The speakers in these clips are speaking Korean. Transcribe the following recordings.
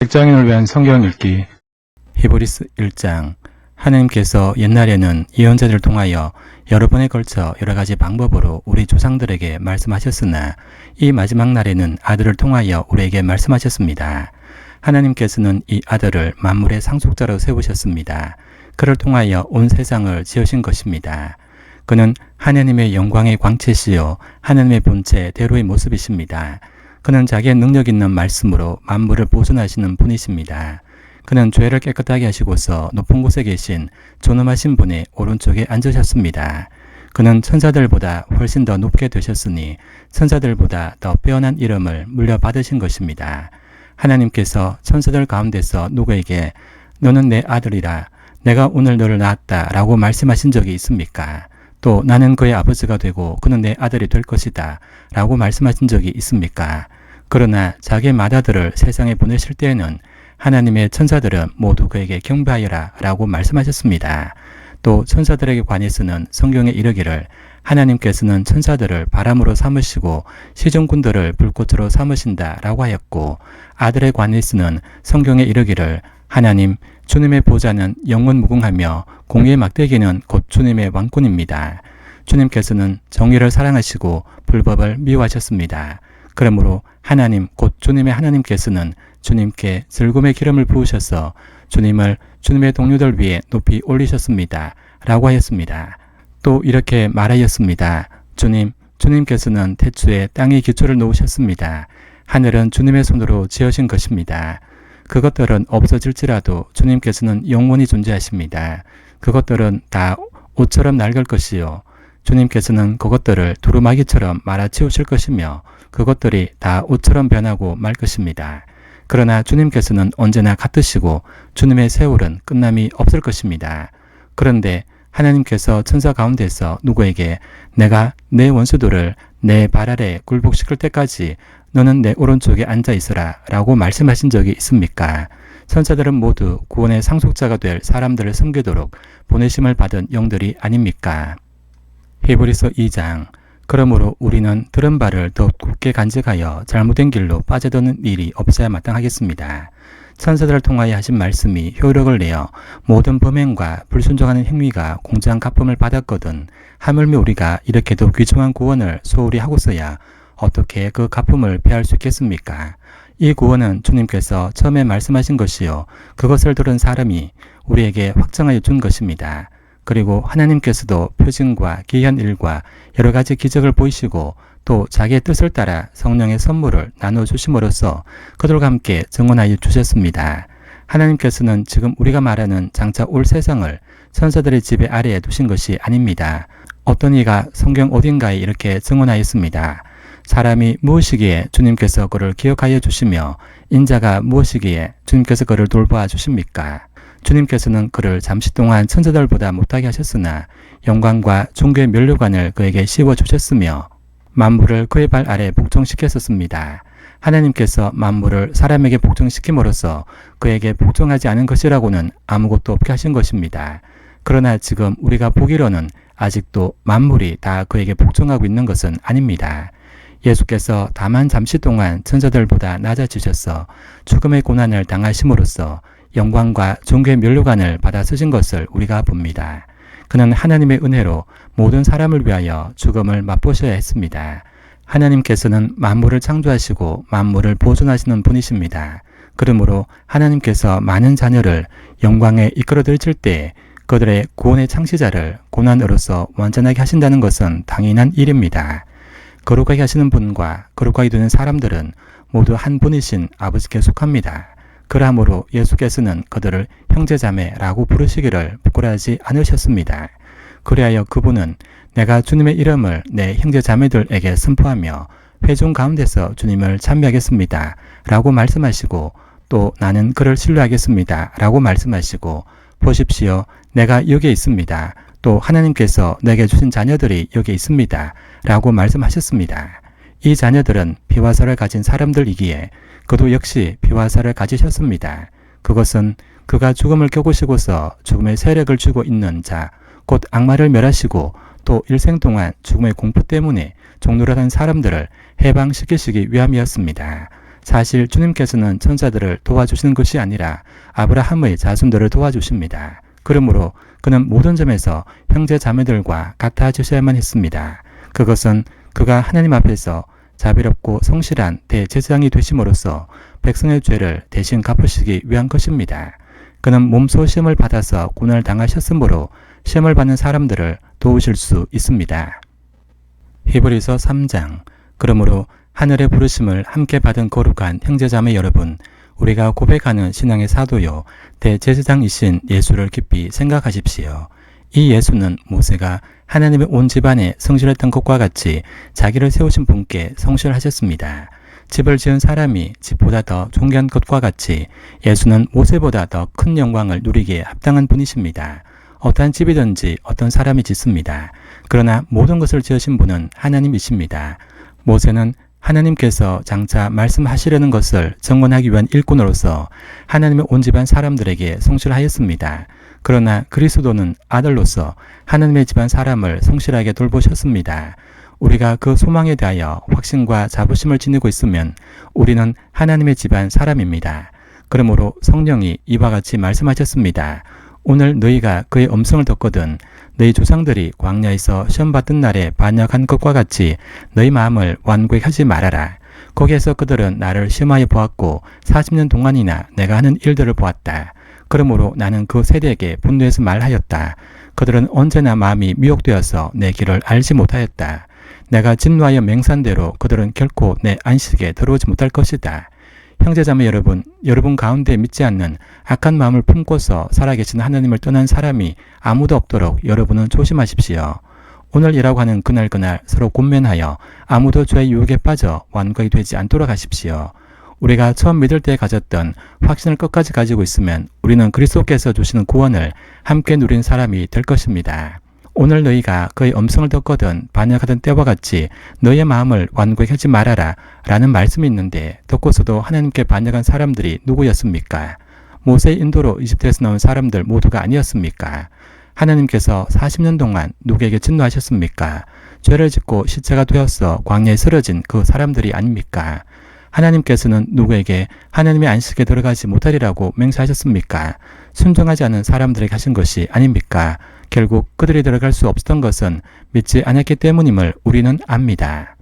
직장인을 위한 성경 읽기. 히브리서 1장. 하나님께서 옛날에는 예언자들을 통하여 여러 번에 걸쳐 여러 가지 방법으로 우리 조상들에게 말씀하셨으나 이 마지막 날에는 아들을 통하여 우리에게 말씀하셨습니다. 하나님께서는 이 아들을 만물의 상속자로 세우셨습니다. 그를 통하여 온 세상을 지으신 것입니다. 그는 하나님의 영광의 광채시요 하나님의 본체 대로의 모습이십니다. 그는 자기의 능력 있는 말씀으로 만물을 보존하시는 분이십니다. 그는 죄를 깨끗하게 하시고서 높은 곳에 계신 존엄하신 분의 오른쪽에 앉으셨습니다. 그는 천사들보다 훨씬 더 높게 되셨으니 천사들보다 더 빼어난 이름을 물려받으신 것입니다. 하나님께서 천사들 가운데서 누구에게 너는 내 아들이라 내가 오늘 너를 낳았다 라고 말씀하신 적이 있습니까? 또 나는 그의 아버지가 되고 그는 내 아들이 될 것이다 라고 말씀하신 적이 있습니까? 그러나 자기의 맏아들을 세상에 보내실 때에는 하나님의 천사들은 모두 그에게 경배하여라 라고 말씀하셨습니다. 또 천사들에게 관해서는 성경에 이르기를 하나님께서는 천사들을 바람으로 삼으시고 시종군들을 불꽃으로 삼으신다 라고 하였고, 아들에 관해서는 성경에 이르기를 하나님 주님의 보좌는 영원 무궁하며 공의의 막대기는 곧 주님의 왕권입니다. 주님께서는 정의를 사랑하시고 불법을 미워하셨습니다. 그러므로 하나님 곧 주님의 하나님께서는 주님께 즐거움의 기름을 부으셔서 주님을 주님의 동료들 위에 높이 올리셨습니다 라고 하였습니다. 또 이렇게 말하였습니다. 주님께서는 태초에 땅의 기초를 놓으셨습니다. 하늘은 주님의 손으로 지으신 것입니다. 그것들은 없어질지라도 주님께서는 영원히 존재하십니다. 그것들은 다 옷처럼 낡을 것이요 주님께서는 그것들을 두루마기처럼 말아치우실 것이며 그것들이 다 옷처럼 변하고 말 것입니다. 그러나 주님께서는 언제나 같으시고 주님의 세월은 끝남이 없을 것입니다. 그런데 하나님께서 천사 가운데서 누구에게 내가 내 원수들을 내 발 아래 굴복시킬 때까지 너는 내 오른쪽에 앉아 있으라 라고 말씀하신 적이 있습니까? 천사들은 모두 구원의 상속자가 될 사람들을 섬기도록 보내심을 받은 영들이 아닙니까? 히브리서 2장. 그러므로 우리는 들은 바를 더욱 굳게 간직하여 잘못된 길로 빠져드는 일이 없어야 마땅하겠습니다. 천사들을 통하여 하신 말씀이 효력을 내어 모든 범행과 불순종하는 행위가 공정한 갚음을 받았거든 하물며 우리가 이렇게도 귀중한 구원을 소홀히 하고서야 어떻게 그 갚음을 피할 수 있겠습니까? 이 구원은 주님께서 처음에 말씀하신 것이요 그것을 들은 사람이 우리에게 확정하여 준 것입니다. 그리고 하나님께서도 표징과 기이한 일과 여러 가지 기적을 보이시고 또 자기의 뜻을 따라 성령의 선물을 나눠주심으로써 그들과 함께 증언하여 주셨습니다. 하나님께서는 지금 우리가 말하는 장차 올 세상을 천사들의 지배 아래에 두신 것이 아닙니다. 어떤 이가 성경 어딘가에 이렇게 증언하였습니다. 사람이 무엇이기에 주님께서 그를 기억하여 주시며 인자가 무엇이기에 주님께서 그를 돌보아 주십니까? 주님께서는 그를 잠시 동안 천사들보다 못하게 하셨으나 영광과 존귀의 면류관을 그에게 씌워주셨으며 만물을 그의 발 아래 복종시켰었습니다. 하나님께서 만물을 사람에게 복종시킴으로써 그에게 복종하지 않은 것이라고는 아무것도 없게 하신 것입니다. 그러나 지금 우리가 보기로는 아직도 만물이 다 그에게 복종하고 있는 것은 아닙니다. 예수께서 다만 잠시 동안 천사들보다 낮아지셔서 죽음의 고난을 당하심으로써 영광과 존귀의 면류관을 받아 쓰신 것을 우리가 봅니다. 그는 하나님의 은혜로 모든 사람을 위하여 죽음을 맛보셔야 했습니다. 하나님께서는 만물을 창조하시고 만물을 보존하시는 분이십니다. 그러므로 하나님께서 많은 자녀를 영광에 이끌어 들이실 때 그들의 구원의 창시자를 고난으로서 완전하게 하신다는 것은 당연한 일입니다. 거룩하게 하시는 분과 거룩하게 되는 사람들은 모두 한 분이신 아버지께 속합니다. 그러므로 예수께서는 그들을 형제자매라고 부르시기를 부끄러워하지 않으셨습니다. 그리하여 그분은 내가 주님의 이름을 내 형제자매들에게 선포하며 회중 가운데서 주님을 찬미하겠습니다 라고 말씀하시고 또 나는 그를 신뢰하겠습니다 라고 말씀하시고 보십시오 내가 여기에 있습니다. 또 하나님께서 내게 주신 자녀들이 여기 있습니다 라고 말씀하셨습니다. 이 자녀들은 피와 살을 가진 사람들이기에 그도 역시 피와 살을 가지셨습니다. 그것은 그가 죽음을 겪으시고서 죽음의 세력을 쥐고 있는 자, 곧 악마를 멸하시고 또 일생 동안 죽음의 공포 때문에 종노릇한 사람들을 해방시키시기 위함이었습니다. 사실 주님께서는 천사들을 도와주시는 것이 아니라 아브라함의 자손들을 도와주십니다. 그러므로 그는 모든 점에서 형제 자매들과 같아지셔야만 했습니다. 그것은 그가 하나님 앞에서 자비롭고 성실한 대제사장이 되심으로써 백성의 죄를 대신 갚으시기 위한 것입니다. 그는 몸소 시험을 받아서 고난을 당하셨으므로 시험을 받는 사람들을 도우실 수 있습니다. 히브리서 3장. 그러므로 하늘의 부르심을 함께 받은 거룩한 형제자매 여러분, 우리가 고백하는 신앙의 사도요 대제사장이신 예수를 깊이 생각하십시오. 이 예수는 모세가 하나님의 온 집안에 성실했던 것과 같이 자기를 세우신 분께 성실하셨습니다. 집을 지은 사람이 집보다 더 존귀한 것과 같이 예수는 모세보다 더 큰 영광을 누리기에 합당한 분이십니다. 어떠한 집이든지 어떤 사람이 짓습니다. 그러나 모든 것을 지으신 분은 하나님이십니다. 모세는 하나님께서 장차 말씀하시려는 것을 증언하기 위한 일꾼으로서 하나님의 온 집안 사람들에게 성실하였습니다. 그러나 그리스도는 아들로서 하나님의 집안 사람을 성실하게 돌보셨습니다. 우리가 그 소망에 대하여 확신과 자부심을 지니고 있으면 우리는 하나님의 집안 사람입니다. 그러므로 성령이 이와 같이 말씀하셨습니다. 오늘 너희가 그의 음성을 듣거든 너희 조상들이 광야에서 시험받던 날에 반역한 것과 같이 너희 마음을 완고히 하지 말아라. 거기에서 그들은 나를 시험하여 보았고 40년 동안이나 내가 하는 일들을 보았다. 그러므로 나는 그 세대에게 분노해서 말하였다. 그들은 언제나 마음이 미혹되어서 내 길을 알지 못하였다. 내가 진노하여 맹산대로 그들은 결코 내 안식에 들어오지 못할 것이다. 형제자매 여러분, 여러분 가운데 믿지 않는 악한 마음을 품고서 살아계신 하나님을 떠난 사람이 아무도 없도록 여러분은 조심하십시오. 오늘이라고 하는 그날 서로 권면하여 아무도 죄의 유혹에 빠져 완고히 되지 않도록 하십시오. 우리가 처음 믿을 때 가졌던 확신을 끝까지 가지고 있으면 우리는 그리스도께서 주시는 구원을 함께 누린 사람이 될 것입니다. 오늘 너희가 그의 음성을 듣거든 반역하던 때와 같이 너희의 마음을 완고히 하지 말아라 라는 말씀이 있는데 듣고서도 하나님께 반역한 사람들이 누구였습니까? 모세의 인도로 이집트에서 나온 사람들 모두가 아니었습니까? 하나님께서 40년 동안 누구에게 진노하셨습니까? 죄를 짓고 시체가 되어서 광야에 쓰러진 그 사람들이 아닙니까? 하나님께서는 누구에게 하나님의 안식에 들어가지 못하리라고 맹세하셨습니까? 순종하지 않은 사람들에게 하신 것이 아닙니까? 결국 그들이 들어갈 수 없었던 것은 믿지 않았기 때문임을 우리는 압니다.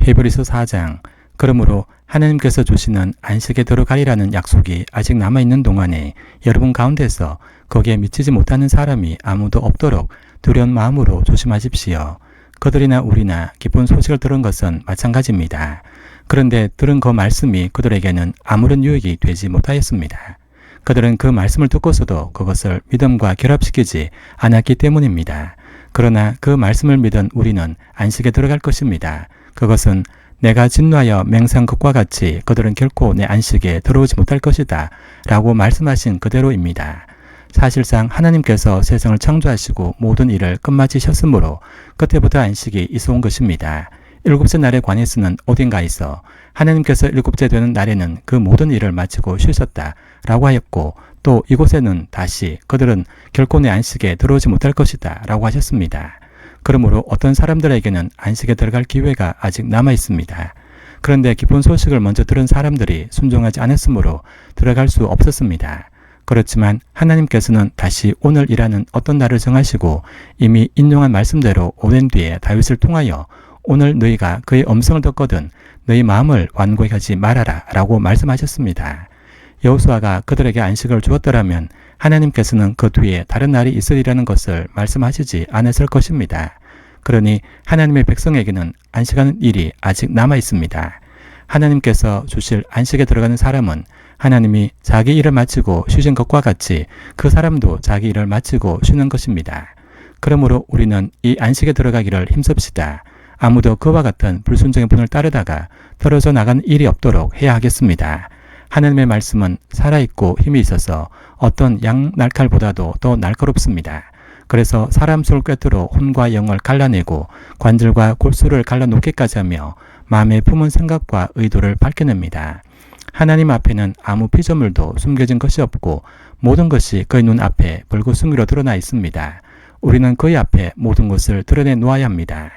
히브리서 4장. 그러므로 하나님께서 주시는 안식에 들어가리라는 약속이 아직 남아있는 동안에 여러분 가운데서 거기에 미치지 못하는 사람이 아무도 없도록 두려운 마음으로 조심하십시오. 그들이나 우리나 기쁜 소식을 들은 것은 마찬가지입니다. 그런데 들은 그 말씀이 그들에게는 아무런 유익이 되지 못하였습니다. 그들은 그 말씀을 듣고서도 그것을 믿음과 결합시키지 않았기 때문입니다. 그러나 그 말씀을 믿은 우리는 안식에 들어갈 것입니다. 그것은 내가 진노하여 맹세한 것과 같이 그들은 결코 내 안식에 들어오지 못할 것이다 라고 말씀하신 그대로입니다. 사실상 하나님께서 세상을 창조하시고 모든 일을 끝마치셨으므로 그때부터 안식이 있어온 것입니다. 일곱째 날에 관해서는 어딘가에서 하나님께서 일곱째 되는 날에는 그 모든 일을 마치고 쉬셨다 라고 하였고 또 이곳에는 다시 그들은 결코 내 안식에 들어오지 못할 것이다 라고 하셨습니다. 그러므로 어떤 사람들에게는 안식에 들어갈 기회가 아직 남아 있습니다. 그런데 기쁜 소식을 먼저 들은 사람들이 순종하지 않았으므로 들어갈 수 없었습니다. 그렇지만 하나님께서는 다시 오늘이라는 어떤 날을 정하시고 이미 인용한 말씀대로 오랜 뒤에 다윗을 통하여 오늘 너희가 그의 음성을 듣거든 너희 마음을 완고히 하지 말아라 라고 말씀하셨습니다. 여호수아가 그들에게 안식을 주었더라면 하나님께서는 그 뒤에 다른 날이 있으리라는 것을 말씀하시지 않았을 것입니다. 그러니 하나님의 백성에게는 안식하는 일이 아직 남아 있습니다. 하나님께서 주실 안식에 들어가는 사람은 하나님이 자기 일을 마치고 쉬신 것과 같이 그 사람도 자기 일을 마치고 쉬는 것입니다. 그러므로 우리는 이 안식에 들어가기를 힘씁시다. 아무도 그와 같은 불순종의 분을 따르다가 떨어져 나가는 일이 없도록 해야 하겠습니다. 하나님의 말씀은 살아있고 힘이 있어서 어떤 양날칼보다도 더 날카롭습니다. 그래서 사람 속을 꿰뚫어 혼과 영을 갈라내고 관절과 골수를 갈라놓기까지 하며 마음에 품은 생각과 의도를 밝혀냅니다. 하나님 앞에는 아무 피조물도 숨겨진 것이 없고 모든 것이 그의 눈 앞에 불구숭이로 드러나 있습니다. 우리는 그의 앞에 모든 것을 드러내 놓아야 합니다.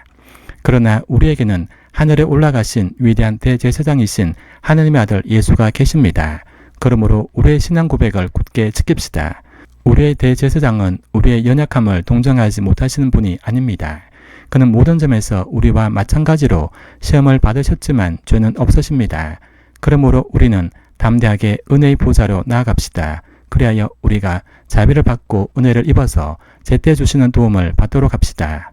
그러나 우리에게는 하늘에 올라가신 위대한 대제사장이신 하나님의 아들 예수가 계십니다. 그러므로 우리의 신앙 고백을 굳게 지킵시다. 우리의 대제사장은 우리의 연약함을 동정하지 못하시는 분이 아닙니다. 그는 모든 점에서 우리와 마찬가지로 시험을 받으셨지만 죄는 없으십니다. 그러므로 우리는 담대하게 은혜의 보좌로 나아갑시다. 그리하여 우리가 자비를 받고 은혜를 입어서 제때 주시는 도움을 받도록 합시다.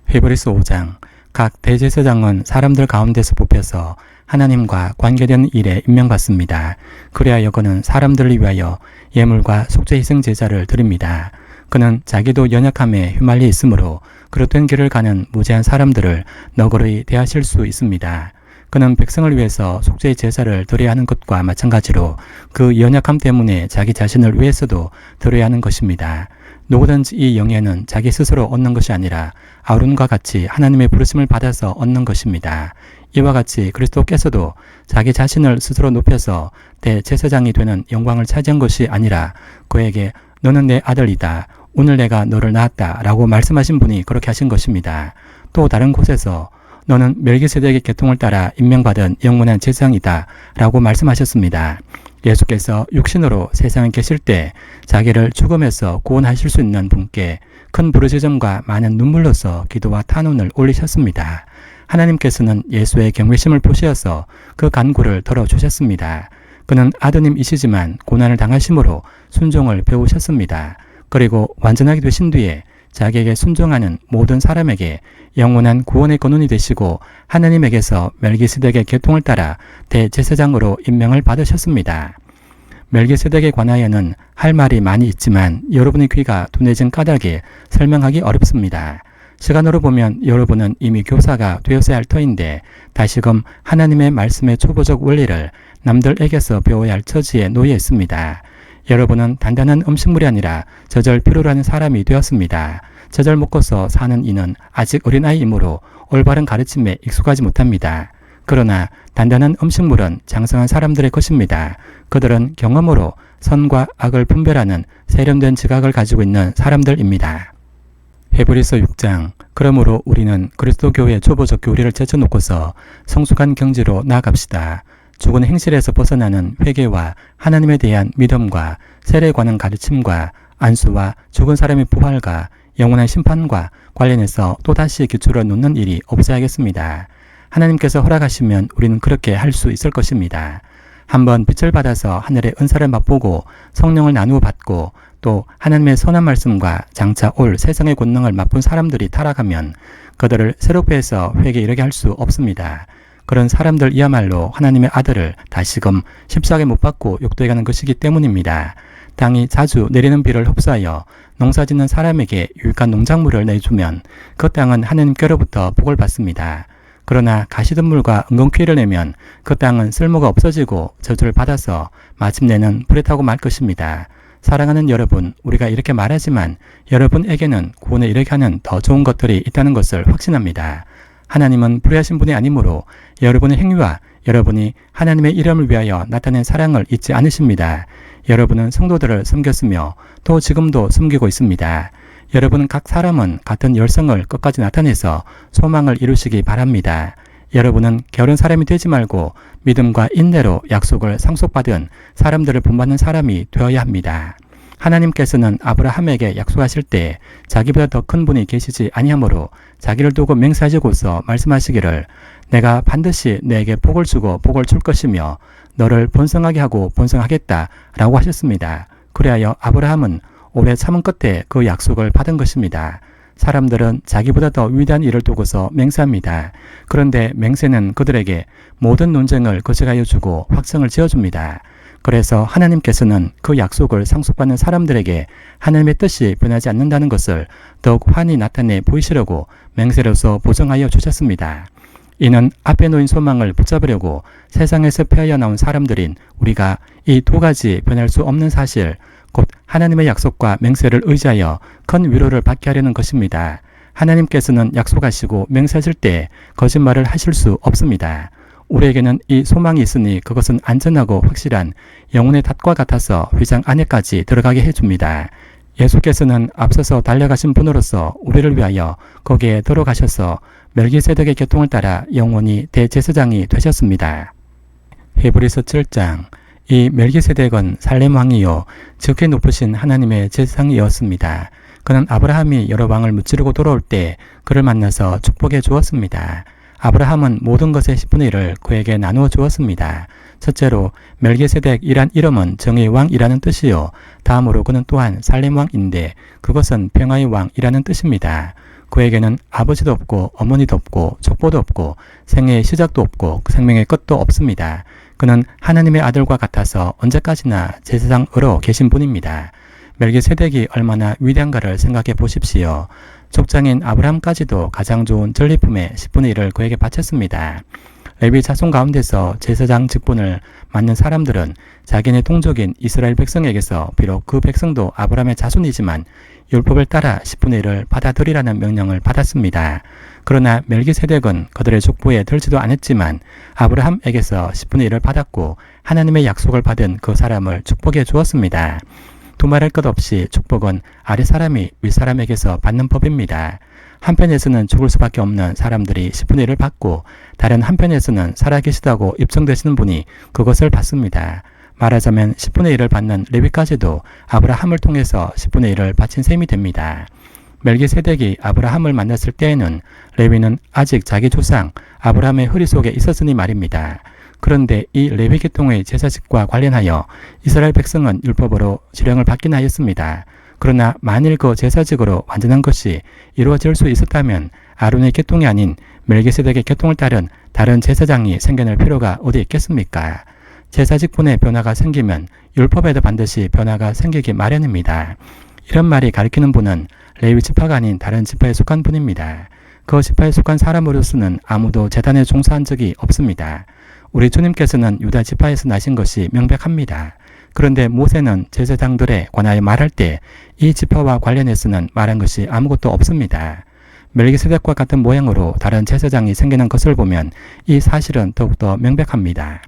히브리서 5장. 각 대제사장은 사람들 가운데서 뽑혀서 하나님과 관계된 일에 임명받습니다. 그리하여 그는 사람들을 위하여 예물과 속죄 희생 제사를 드립니다. 그는 자기도 연약함에 휘말려 있으므로 그릇된 길을 가는 무죄한 사람들을 너그러이 대하실 수 있습니다. 그는 백성을 위해서 속죄의 제사를 드려야 하는 것과 마찬가지로 그 연약함 때문에 자기 자신을 위해서도 드려야 하는 것입니다. 누구든지 이 영예는 자기 스스로 얻는 것이 아니라 아론과 같이 하나님의 부르심을 받아서 얻는 것입니다. 이와 같이 그리스도께서도 자기 자신을 스스로 높여서 대제사장이 되는 영광을 차지한 것이 아니라 그에게 너는 내 아들이다. 오늘 내가 너를 낳았다. 라고 말씀하신 분이 그렇게 하신 것입니다. 또 다른 곳에서 너는 멜기세덱의 계통을 따라 임명받은 영원한 제사장이다. 라고 말씀하셨습니다. 예수께서 육신으로 세상에 계실 때 자기를 죽음에서 구원하실 수 있는 분께 큰 부르짖음과 많은 눈물로서 기도와 탄원을 올리셨습니다. 하나님께서는 예수의 경외심을 보시어서 그 간구를 덜어주셨습니다. 그는 아드님이시지만 고난을 당하심으로 순종을 배우셨습니다. 그리고 완전하게 되신 뒤에 자기에게 순종하는 모든 사람에게 영원한 구원의 근원이 되시고 하나님에게서 멜기세덱의 계통을 따라 대제사장으로 임명을 받으셨습니다. 멜기세덱에 관하여는 할 말이 많이 있지만 여러분의 귀가 둔해진 까닭에 설명하기 어렵습니다. 시간으로 보면 여러분은 이미 교사가 되었어야 할 터인데 다시금 하나님의 말씀의 초보적 원리를 남들에게서 배워야 할 처지에 놓여 있습니다. 여러분은 단단한 음식물이 아니라 저절 필요로 하는 사람이 되었습니다. 저절 먹고서 사는 이는 아직 어린아이이므로 올바른 가르침에 익숙하지 못합니다. 그러나 단단한 음식물은 장성한 사람들의 것입니다. 그들은 경험으로 선과 악을 분별하는 세련된 지각을 가지고 있는 사람들입니다. 히브리서 6장. 그러므로 우리는 그리스도 교회의 초보적 교리를 제쳐놓고서 성숙한 경지로 나아갑시다. 죽은 행실에서 벗어나는 회개와 하나님에 대한 믿음과 세례에 관한 가르침과 안수와 죽은 사람의 부활과 영원한 심판과 관련해서 또다시 기초를 놓는 일이 없어야겠습니다. 하나님께서 허락하시면 우리는 그렇게 할 수 있을 것입니다. 한번 빛을 받아서 하늘의 은사를 맛보고 성령을 나누어 받고 또 하나님의 선한 말씀과 장차 올 세상의 권능을 맛본 사람들이 타락하면 그들을 새롭게 해서 회개에 이르게 할 수 없습니다. 그런 사람들이야말로 하나님의 아들을 다시금 십자가에 못 박고 욕되게 하는 것이기 때문입니다. 땅이 자주 내리는 비를 흡수하여 농사짓는 사람에게 유익한 농작물을 내주면 그 땅은 하나님께로부터 복을 받습니다. 그러나 가시덤물과 은근퀴를 내면 그 땅은 쓸모가 없어지고 저주를 받아서 마침내는 불에 타고 말 것입니다. 사랑하는 여러분, 우리가 이렇게 말하지만 여러분에게는 구원에 이르게 하는 더 좋은 것들이 있다는 것을 확신합니다. 하나님은 불의하신 분이 아니므로 여러분의 행위와 여러분이 하나님의 이름을 위하여 나타낸 사랑을 잊지 않으십니다. 여러분은 성도들을 섬겼으며 또 지금도 섬기고 있습니다. 여러분 각 사람은 같은 열성을 끝까지 나타내서 소망을 이루시기 바랍니다. 여러분은 게으른 사람이 되지 말고 믿음과 인내로 약속을 상속받은 사람들을 본받는 사람이 되어야 합니다. 하나님께서는 아브라함에게 약속하실 때 자기보다 더 큰 분이 계시지 아니하므로 자기를 두고 맹세하시고서 말씀하시기를 내가 반드시 너에게 복을 주고 복을 줄 것이며 너를 번성하게 하고 번성하겠다 라고 하셨습니다. 그리하여 아브라함은 오래 참은 끝에 그 약속을 받은 것입니다. 사람들은 자기보다 더 위대한 일을 두고서 맹세합니다. 그런데 맹세는 그들에게 모든 논쟁을 거쳐가여 주고 확정을 지어줍니다. 그래서 하나님께서는 그 약속을 상속받는 사람들에게 하나님의 뜻이 변하지 않는다는 것을 더욱 환히 나타내 보이시려고 맹세로서 보정하여 주셨습니다. 이는 앞에 놓인 소망을 붙잡으려고 세상에서 패하여 나온 사람들인 우리가 이 두 가지 변할 수 없는 사실, 곧 하나님의 약속과 맹세를 의지하여 큰 위로를 받게 하려는 것입니다. 하나님께서는 약속하시고 맹세하실 때 거짓말을 하실 수 없습니다. 우리에게는 이 소망이 있으니 그것은 안전하고 확실한 영혼의 닷과 같아서 휘장 안에까지 들어가게 해줍니다. 예수께서는 앞서서 달려가신 분으로서 우리를 위하여 거기에 들어가셔서 멜기세덱의 계통을 따라 영원히 대제사장이 되셨습니다. 히브리서 7장. 이 멜기세덱은 살렘 왕이요 지극히 높으신 하나님의 제사장이었습니다. 그는 아브라함이 여러 왕을 무찌르고 돌아올 때 그를 만나서 축복해 주었습니다. 아브라함은 모든 것의 10분의 1을 그에게 나누어 주었습니다. 첫째로 멜기세덱이란 이름은 정의의 왕이라는 뜻이요. 다음으로 그는 또한 살렘 왕인데 그것은 평화의 왕이라는 뜻입니다. 그에게는 아버지도 없고 어머니도 없고 족보도 없고 생애의 시작도 없고 생명의 끝도 없습니다. 그는 하나님의 아들과 같아서 언제까지나 제사장으로 계신 분입니다. 멜기세덱이 얼마나 위대한가를 생각해 보십시오. 족장인 아브라함까지도 가장 좋은 전리품의 10분의 1을 그에게 바쳤습니다. 레위 자손 가운데서 제사장 직분을 맡는 사람들은 자기네 동족인 이스라엘 백성에게서 비록 그 백성도 아브라함의 자손이지만 율법을 따라 10분의 1을 받아들이라는 명령을 받았습니다. 그러나 멜기세덱은 그들의 족보에 들지도 않았지만 아브라함에게서 10분의 1을 받았고 하나님의 약속을 받은 그 사람을 축복해 주었습니다. 두말할 것 없이 축복은 아랫사람이 윗사람에게서 받는 법입니다. 한편에서는 죽을 수밖에 없는 사람들이 10분의 1을 받고 다른 한편에서는 살아계시다고 입증되시는 분이 그것을 받습니다. 말하자면 10분의 1을 받는 레위까지도 아브라함을 통해서 10분의 1을 바친 셈이 됩니다. 멜기세덱이 아브라함을 만났을 때에는 레위는 아직 자기 조상 아브라함의 허리 속에 있었으니 말입니다. 그런데 이 레위 계통의 제사직과 관련하여 이스라엘 백성은 율법으로 지령을 받긴 하였습니다. 그러나 만일 그 제사직으로 완전한 것이 이루어질 수 있었다면 아론의 계통이 아닌 멜기세덱의 계통을 따른 다른 제사장이 생겨날 필요가 어디 있겠습니까? 제사직분의 변화가 생기면 율법에도 반드시 변화가 생기기 마련입니다. 이런 말이 가리키는 분은 레위 지파가 아닌 다른 지파에 속한 분입니다. 그 지파에 속한 사람으로서는 아무도 제단에 종사한 적이 없습니다. 우리 주님께서는 유다 지파에서 나신 것이 명백합니다. 그런데 모세는 제사장들에 관하여 말할 때 이 지파와 관련해서는 말한 것이 아무것도 없습니다. 멜기세덱과 같은 모양으로 다른 제사장이 생기는 것을 보면 이 사실은 더욱더 명백합니다.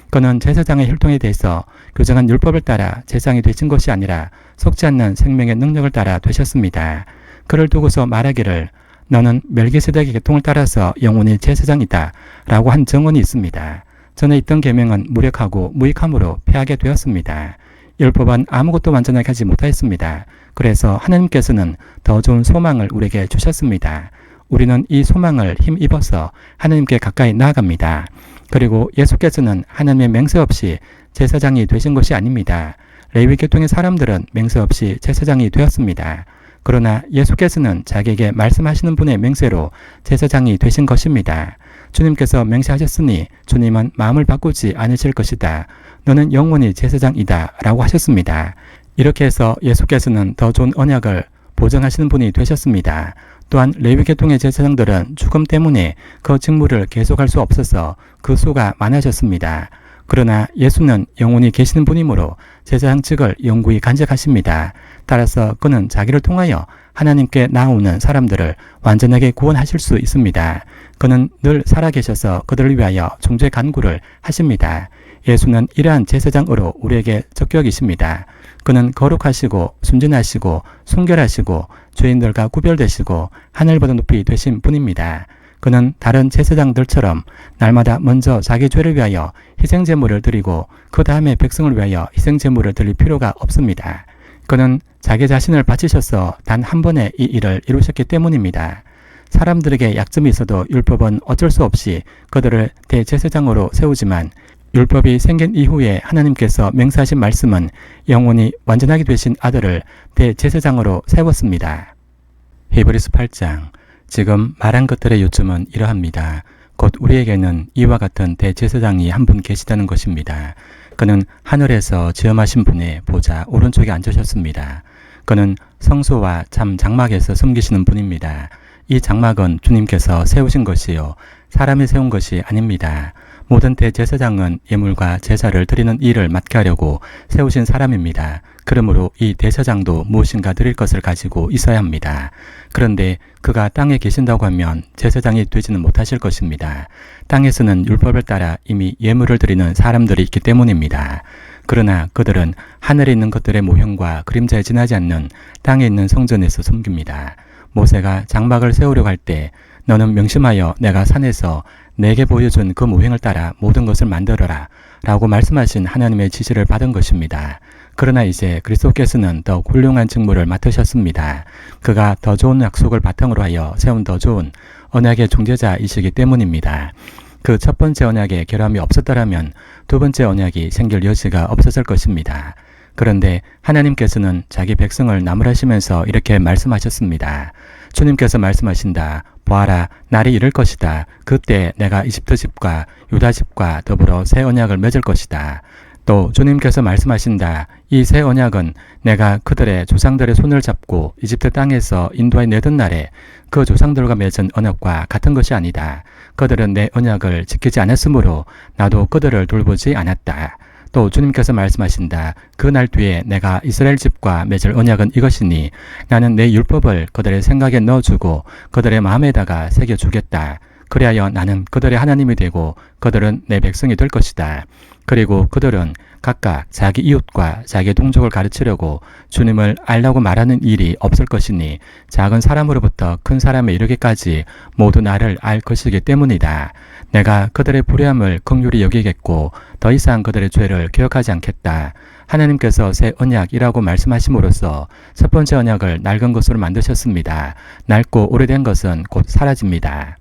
그는 제사장의 혈통에 대해서 교정한 율법을 따라 제사장이 되신 것이 아니라 속지 않는 생명의 능력을 따라 되셨습니다. 그를 두고서 말하기를 너는 멜기세덱의 계통을 따라서 영원히 제사장이다 라고 한 정언이 있습니다. 전에 있던 계명은 무력하고 무익함으로 폐하게 되었습니다. 율법은 아무것도 완전하게 하지 못하였습니다. 그래서 하나님께서는 더 좋은 소망을 우리에게 주셨습니다. 우리는 이 소망을 힘입어서 하나님께 가까이 나아갑니다. 그리고 예수께서는 하나님의 맹세 없이 제사장이 되신 것이 아닙니다. 레위 계통의 사람들은 맹세 없이 제사장이 되었습니다. 그러나 예수께서는 자기에게 말씀하시는 분의 맹세로 제사장이 되신 것입니다. 주님께서 맹세하셨으니 주님은 마음을 바꾸지 않으실 것이다. 너는 영원히 제사장이다 라고 하셨습니다. 이렇게 해서 예수께서는 더 좋은 언약을 보증하시는 분이 되셨습니다. 또한 레위 계통의 제사장들은 죽음 때문에 그 직무를 계속할 수 없어서 그 수가 많아졌습니다. 그러나 예수는 영원히 계시는 분이므로 제사장직을 영구히 간직하십니다. 따라서 그는 자기를 통하여 하나님께 나오는 사람들을 완전하게 구원하실 수 있습니다. 그는 늘 살아계셔서 그들을 위하여 중재 간구를 하십니다. 예수는 이러한 제사장으로 우리에게 적격이십니다. 그는 거룩하시고 순진하시고 순결하시고 죄인들과 구별되시고 하늘보다 높이 되신 분입니다. 그는 다른 제사장들처럼 날마다 먼저 자기 죄를 위하여 희생제물을 드리고 그 다음에 백성을 위하여 희생제물을 드릴 필요가 없습니다. 그는 자기 자신을 바치셔서 단 한 번에 이 일을 이루셨기 때문입니다. 사람들에게 약점이 있어도 율법은 어쩔 수 없이 그들을 대제사장으로 세우지만 율법이 생긴 이후에 하나님께서 맹세하신 말씀은 영원히 완전하게 되신 아들을 대제사장으로 세웠습니다. 히브리서 8장. 지금 말한 것들의 요점은 이러합니다. 곧 우리에게는 이와 같은 대제사장이 한 분 계시다는 것입니다. 그는 하늘에서 지엄하신 분의 보좌 오른쪽에 앉으셨습니다. 그는 성소와 참 장막에서 섬기시는 분입니다. 이 장막은 주님께서 세우신 것이요 사람이 세운 것이 아닙니다. 모든 대제사장은 예물과 제사를 드리는 일을 맡게 하려고 세우신 사람입니다. 그러므로 이 대제사장도 무엇인가 드릴 것을 가지고 있어야 합니다. 그런데 그가 땅에 계신다고 하면 제사장이 되지는 못하실 것입니다. 땅에서는 율법을 따라 이미 예물을 드리는 사람들이 있기 때문입니다. 그러나 그들은 하늘에 있는 것들의 모형과 그림자에 지나지 않는 땅에 있는 성전에서 섬깁니다. 모세가 장막을 세우려고 할 때 너는 명심하여 내가 산에서 내게 보여준 그 모형을 따라 모든 것을 만들어라 라고 말씀하신 하나님의 지시를 받은 것입니다. 그러나 이제 그리스도께서는 더 훌륭한 직무를 맡으셨습니다. 그가 더 좋은 약속을 바탕으로 하여 세운 더 좋은 언약의 중재자이시기 때문입니다. 그 첫 번째 언약에 결함이 없었더라면 두 번째 언약이 생길 여지가 없었을 것입니다. 그런데 하나님께서는 자기 백성을 나무라시면서 이렇게 말씀하셨습니다. 주님께서 말씀하신다. 보아라, 날이 이를 것이다. 그때 내가 이집트 집과 유다 집과 더불어 새 언약을 맺을 것이다. 또 주님께서 말씀하신다. 이 새 언약은 내가 그들의 조상들의 손을 잡고 이집트 땅에서 인도해 내던 날에 그 조상들과 맺은 언약과 같은 것이 아니다. 그들은 내 언약을 지키지 않았으므로 나도 그들을 돌보지 않았다. 또 주님께서 말씀하신다. 그 날 뒤에 내가 이스라엘 집과 맺을 언약은 이것이니 나는 내 율법을 그들의 생각에 넣어주고 그들의 마음에다가 새겨주겠다. 그리하여 나는 그들의 하나님이 되고 그들은 내 백성이 될 것이다. 그리고 그들은 각각 자기 이웃과 자기 동족을 가르치려고 주님을 알라고 말하는 일이 없을 것이니 작은 사람으로부터 큰 사람에 이르기까지 모두 나를 알 것이기 때문이다. 내가 그들의 불의함을 긍휼히 여기겠고 더 이상 그들의 죄를 기억하지 않겠다. 하나님께서 새 언약이라고 말씀하심으로써 첫 번째 언약을 낡은 것으로 만드셨습니다. 낡고 오래된 것은 곧 사라집니다.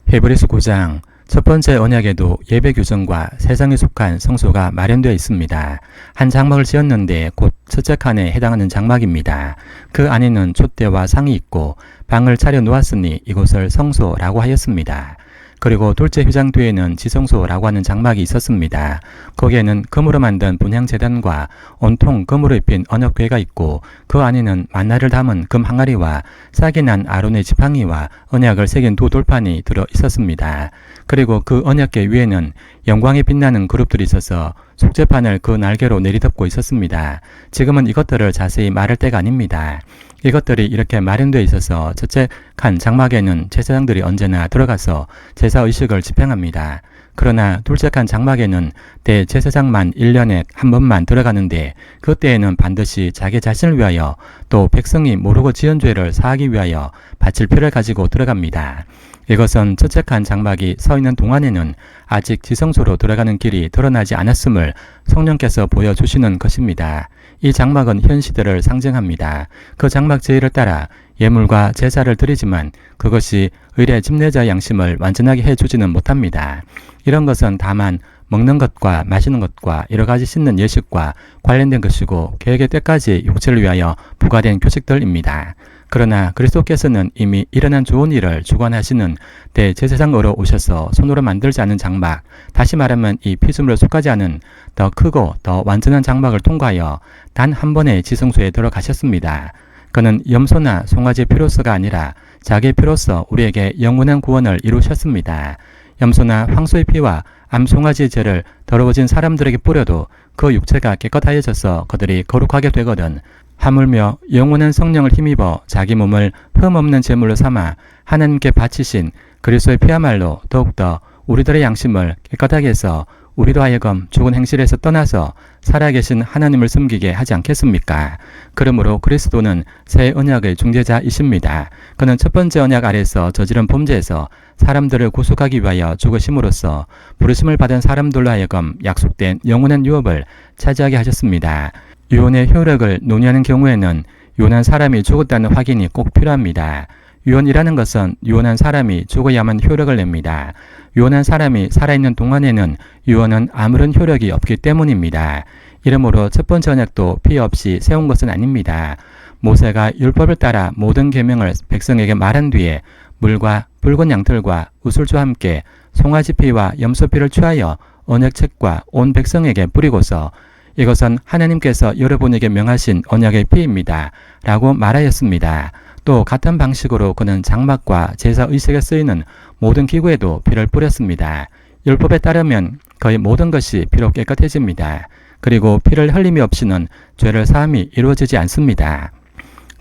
히브리서 9장 첫 번째 언약에도 예배 규정과 세상에 속한 성소가 마련되어 있습니다. 한 장막을 지었는데 곧 첫째 칸에 해당하는 장막입니다. 그 안에는 촛대와 상이 있고 방을 차려 놓았으니 이곳을 성소라고 하였습니다. 그리고 둘째 휘장 뒤에는 지성소라고 하는 장막이 있었습니다. 거기에는 금으로 만든 분향제단과 온통 금으로 입힌 언약궤가 있고 그 안에는 만나를 담은 금 항아리와 싹이 난 아론의 지팡이와 언약을 새긴 두 돌판이 들어 있었습니다. 그리고 그 언약궤 위에는 영광에 빛나는 그룹들이 있어서 속죄판을 그 날개로 내리덮고 있었습니다. 지금은 이것들을 자세히 말할 때가 아닙니다. 이것들이 이렇게 마련되어 있어서 첫째 칸 장막에는 제사장들이 언제나 들어가서 제사의식을 집행합니다. 그러나 둘째 칸 장막에는 대제사장만 1년에 한 번만 들어가는데 그때에는 반드시 자기 자신을 위하여 또 백성이 모르고 지은 죄를 사하기 위하여 바칠 피를 가지고 들어갑니다. 이것은 첫째 칸 장막이 서 있는 동안에는 아직 지성소로 들어가는 길이 드러나지 않았음을 성령께서 보여주시는 것입니다. 이 장막은 현 시대를 상징합니다. 그 장막 제의를 따라 예물과 제사를 드리지만 그것이 의례 집례자 양심을 완전하게 해주지는 못합니다. 이런 것은 다만 먹는 것과 마시는 것과 여러가지 씻는 예식과 관련된 것이고 계획의 때까지 육체를 위하여 부과된 규칙들입니다. 그러나 그리스도께서는 이미 일어난 좋은 일을 주관하시는 대제사장으로 오셔서 손으로 만들지 않은 장막, 다시 말하면 이 피조물에 속하지 않은 더 크고 더 완전한 장막을 통과하여 단 한 번의 지성소에 들어가셨습니다. 그는 염소나 송아지의 피로서가 아니라 자기의 피로서 우리에게 영원한 구원을 이루셨습니다. 염소나 황소의 피와 암송아지의 죄를 더러워진 사람들에게 뿌려도 그 육체가 깨끗하여져서 그들이 거룩하게 되거든 하물며 영원한 성령을 힘입어 자기 몸을 흠없는 제물로 삼아 하나님께 바치신 그리스도의 피야말로 더욱더 우리들의 양심을 깨끗하게 해서 우리로 하여금 죽은 행실에서 떠나서 살아계신 하나님을 섬기게 하지 않겠습니까? 그러므로 그리스도는 새 언약의 중재자이십니다. 그는 첫 번째 언약 아래서 저지른 범죄에서 사람들을 구속하기 위하여 죽으심으로써 부르심을 받은 사람들로 하여금 약속된 영원한 유업을 차지하게 하셨습니다. 유언의 효력을 논의하는 경우에는 유언한 사람이 죽었다는 확인이 꼭 필요합니다. 유언이라는 것은 유언한 사람이 죽어야만 효력을 냅니다. 유언한 사람이 살아있는 동안에는 유언은 아무런 효력이 없기 때문입니다. 이러므로 첫 번째 언약도 피 없이 세운 것은 아닙니다. 모세가 율법을 따라 모든 계명을 백성에게 말한 뒤에 물과 붉은 양털과 우슬주와 함께 송아지 피와 염소 피를 취하여 언약책과 온 백성에게 뿌리고서 이것은 하나님께서 여러분에게 명하신 언약의 피입니다. 라고 말하였습니다. 또 같은 방식으로 그는 장막과 제사 의식에 쓰이는 모든 기구에도 피를 뿌렸습니다. 율법에 따르면 거의 모든 것이 피로 깨끗해집니다. 그리고 피를 흘림이 없이는 죄를 사함이 이루어지지 않습니다.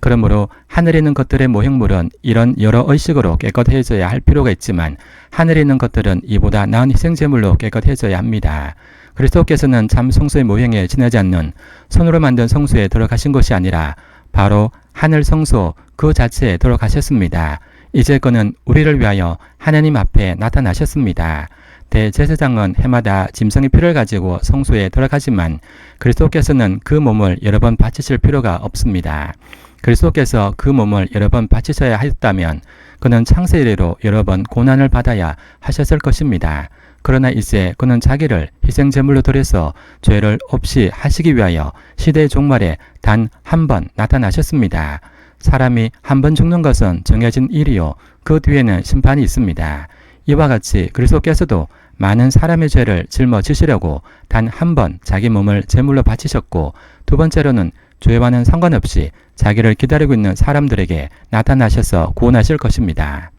그러므로 하늘에 있는 것들의 모형물은 이런 여러 의식으로 깨끗해져야 할 필요가 있지만 하늘에 있는 것들은 이보다 나은 희생제물로 깨끗해져야 합니다. 그리스도께서는 참 성소의 모형에 지나지 않는 손으로 만든 성소에 들어가신 것이 아니라 바로 하늘 성소 그 자체에 들어가셨습니다. 이제 그는 우리를 위하여 하나님 앞에 나타나셨습니다. 대제사장은 해마다 짐승의 피를 가지고 성소에 들어가지만 그리스도께서는 그 몸을 여러 번 바치실 필요가 없습니다. 그리스도께서 그 몸을 여러 번 바치셔야 하였다면 그는 창세 이래로 여러 번 고난을 받아야 하셨을 것입니다. 그러나 이제 그는 자기를 희생제물로 드려서 죄를 없이 하시기 위하여 시대의 종말에 단 한 번 나타나셨습니다. 사람이 한 번 죽는 것은 정해진 일이요 그 뒤에는 심판이 있습니다. 이와 같이 그리스도께서도 많은 사람의 죄를 짊어지시려고 단 한 번 자기 몸을 제물로 바치셨고 두 번째로는 죄와는 상관없이 자기를 기다리고 있는 사람들에게 나타나셔서 구원하실 것입니다.